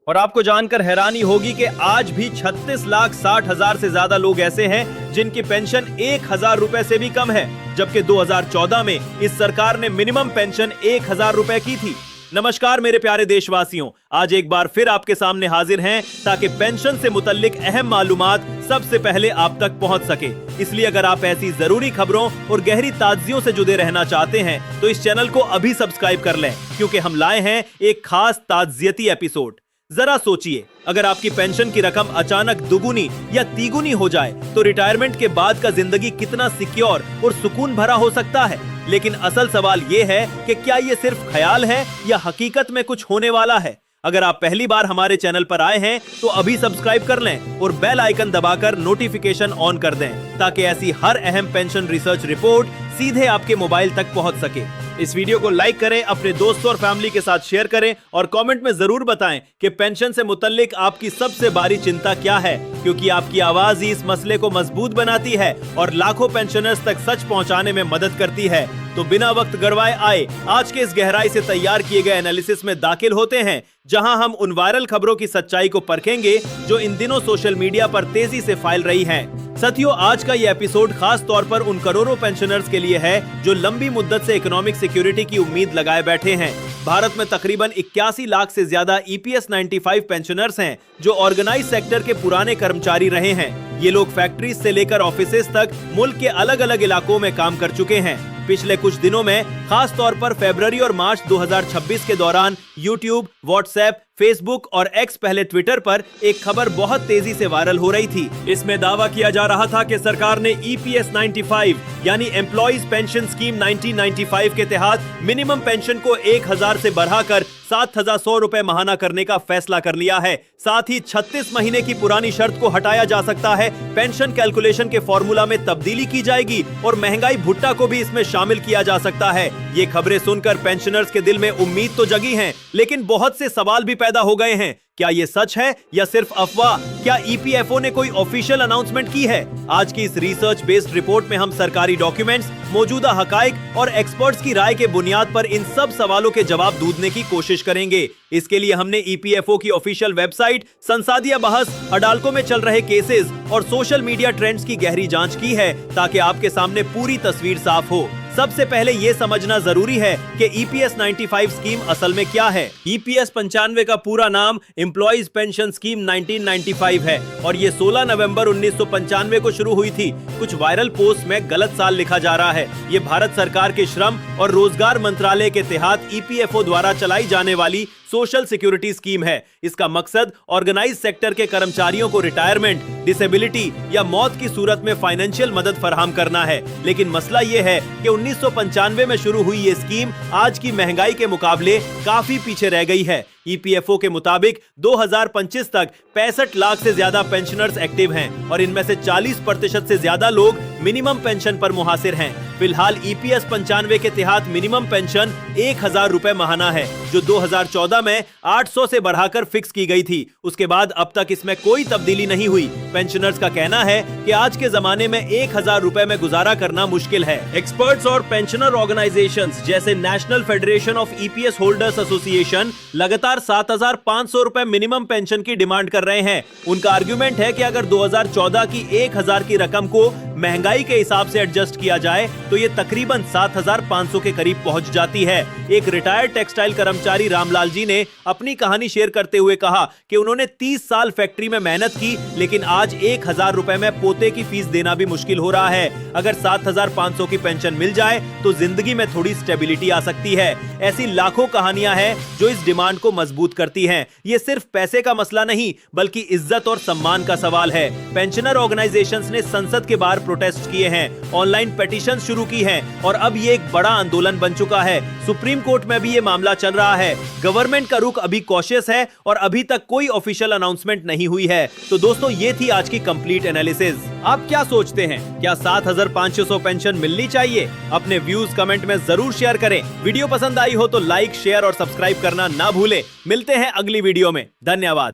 और आपको जानकर हैरानी होगी कि आज भी 36,60,000 से ज्यादा लोग ऐसे हैं जिनकी पेंशन 1,000 रुपए से भी कम है, जबकि 2014 में इस सरकार ने मिनिमम पेंशन 1,000 रुपए की थी। नमस्कार मेरे प्यारे देशवासियों, आज एक बार फिर आपके सामने हाजिर हैं ताकि पेंशन से मुतल्लिक अहम मालूमात सबसे पहले आप तक पहुंच सके। इसलिए अगर आप ऐसी जरूरी खबरों और गहरी ताज़ियों से जुड़े रहना चाहते हैं तो इस चैनल को अभी सब्सक्राइब कर लें, क्योंकि हम लाए हैं एक खास ताज़ियती एपिसोड। जरा सोचिए, अगर आपकी पेंशन की रकम अचानक दुगुनी या तीगुनी हो जाए तो रिटायरमेंट के बाद का जिंदगी कितना सिक्योर और सुकून भरा हो सकता है। लेकिन असल सवाल ये है कि क्या ये सिर्फ ख्याल है या हकीकत में कुछ होने वाला है। अगर आप पहली बार हमारे चैनल पर आए हैं तो अभी सब्सक्राइब कर लें और बेल आइकन दबाकर नोटिफिकेशन ऑन कर दें, ताकि ऐसी हर अहम पेंशन रिसर्च रिपोर्ट सीधे आपके मोबाइल तक पहुंच सके। इस वीडियो को लाइक करें, अपने दोस्तों और फैमिली के साथ शेयर करें और कमेंट में जरूर बताएं कि पेंशन से मुतल्लिक आपकी सबसे बड़ी चिंता क्या है, क्योंकि आपकी आवाज ही इस मसले को मजबूत बनाती है और लाखों पेंशनर्स तक सच पहुंचाने में मदद करती है। तो बिना वक्त गड़वाए आए आज के इस गहराई से तैयार किए गए एनालिसिस में दाखिल होते हैं, जहां हम उन वायरल खबरों की सच्चाई को परखेंगे जो इन दिनों सोशल मीडिया पर तेजी से फैल रही हैं। साथियों, आज का ये एपिसोड खास तौर पर उन करोड़ों पेंशनर्स के लिए है जो लंबी मुद्दत से इकोनॉमिक सिक्योरिटी की उम्मीद लगाए बैठे हैं। भारत में तकरीबन 81 लाख से ज्यादा EPS 95 पेंशनर्स हैं जो ऑर्गेनाइज सेक्टर के पुराने कर्मचारी रहे हैं। ये लोग फैक्ट्रीज से लेकर ऑफिसेज तक मुल्क के अलग अलग इलाकों में काम कर चुके हैं। पिछले कुछ दिनों में खास तौर पर फरवरी और मार्च 2026 के दौरान यूट्यूब, व्हाट्सएप, फेसबुक और एक्स पहले ट्विटर पर एक खबर बहुत तेजी से वायरल हो रही थी। इसमें दावा किया जा रहा था कि सरकार ने EPS 95 यानी एम्प्लॉइज पेंशन स्कीम 1995 के तहत मिनिमम पेंशन को 1,000 से बढ़ाकर 7,100 रुपए महाना करने का फैसला कर लिया है। साथ ही 36 महीने की पुरानी शर्त को हटाया जा सकता है, पेंशन कैलकुलेशन के फॉर्मूला में तब्दीली की जाएगी और महंगाई भुट्टा को भी इसमें शामिल किया जा सकता है। ये खबरें सुनकर पेंशनर्स के दिल में उम्मीद तो जगी है, लेकिन बहुत से सवाल भी पैदा हो गए हैं। क्या ये सच है या सिर्फ अफवाह? क्या EPFO ने कोई ऑफिशियल अनाउंसमेंट की है? आज की इस रिसर्च बेस्ड रिपोर्ट में हम सरकारी डॉक्यूमेंट्स, मौजूदा हकाइक और एक्सपर्ट्स की राय के बुनियाद पर इन सब सवालों के जवाब ढूंढने की कोशिश करेंगे। इसके लिए हमने EPFO की ऑफिशियल वेबसाइट, संसदीय बहस, अदालतों में चल रहे केसेस और सोशल मीडिया ट्रेंड्स की गहरी जांच की है, ताकि आपके सामने पूरी तस्वीर साफ हो। सबसे पहले ये समझना जरूरी है कि EPS 95 स्कीम असल में क्या है। EPS 95 का पूरा नाम एम्प्लॉइज पेंशन स्कीम 1995 है और ये 16 नवंबर 1995 को शुरू हुई थी। कुछ वायरल पोस्ट में गलत साल लिखा जा रहा है। ये भारत सरकार के श्रम और रोजगार मंत्रालय के तहत EPFO द्वारा चलाई जाने वाली सोशल सिक्योरिटी स्कीम है। इसका मकसद ऑर्गेनाइज सेक्टर के कर्मचारियों को रिटायरमेंट, डिसेबिलिटी या मौत की सूरत में फाइनेंशियल मदद फराहम करना है। लेकिन मसला ये है कि 1995 में शुरू हुई ये स्कीम आज की महंगाई के मुकाबले काफी पीछे रह गई है। EPFO के मुताबिक 2025 तक 65 लाख से ज्यादा पेंशनर्स एक्टिव हैं और इनमें से 40% से ज्यादा लोग मिनिमम पेंशन पर मुहासिर हैं। फिलहाल EPS 95 के तहत मिनिमम पेंशन 1,000 रुपए महाना है, जो 2014 में 800 से बढ़ाकर फिक्स की गई थी। उसके बाद अब तक इसमें कोई तब्दीली नहीं हुई। पेंशनर्स का कहना है कि आज के जमाने में 1,000 रुपए में गुजारा करना मुश्किल है। एक्सपर्ट्स और पेंशनर ऑर्गेनाइजेशंस जैसे national federation of EPS holders association लगातार 7,500 रुपए मिनिमम पेंशन की डिमांड कर रहे हैं। उनका आर्गुमेंट है कि अगर 2014 की 1,000 की रकम को महंगाई के हिसाब से एडजस्ट किया जाए तो ये तकरीबन 7,500 के करीब पहुंच जाती है। एक रिटायर्ड टेक्सटाइल कर्मचारी रामलाल जी ने अपनी कहानी शेयर करते हुए कहा कि उन्होंने 30 साल फैक्ट्री में मेहनत की, लेकिन आज 1,000 रुपए में पोते की फीस देना भी मुश्किल हो रहा है। अगर 7,500 की पेंशन मिल जाए तो जिंदगी में थोड़ी स्टेबिलिटी आ सकती है। ऐसी लाखों कहानियां हैं जो इस डिमांड को मजबूत करती हैं। ये सिर्फ पैसे का मसला नहीं, बल्कि इज्जत और सम्मान का सवाल है। पेंशनर ऑर्गेनाइजेशंस ने संसद के बाहर प्रोटेस्ट किए हैं, ऑनलाइन पेटिशन शुरू की हैं और अब ये एक बड़ा आंदोलन बन चुका है। सुप्रीम कोर्ट में भी ये मामला चल रहा है। गवर्नमेंट का रुख अभी कॉशियस है और अभी तक कोई ऑफिशियल अनाउंसमेंट नहीं हुई है। तो दोस्तों, ये थी आज की कंप्लीट एनालिसिस। आप क्या सोचते हैं? क्या 7,500 पेंशन मिलनी चाहिए? अपने व्यूज कमेंट में जरूर शेयर करें। वीडियो पसंद आई हो तो लाइक, शेयर और सब्सक्राइब करना ना भूलें। मिलते हैं अगली वीडियो में। धन्यवाद।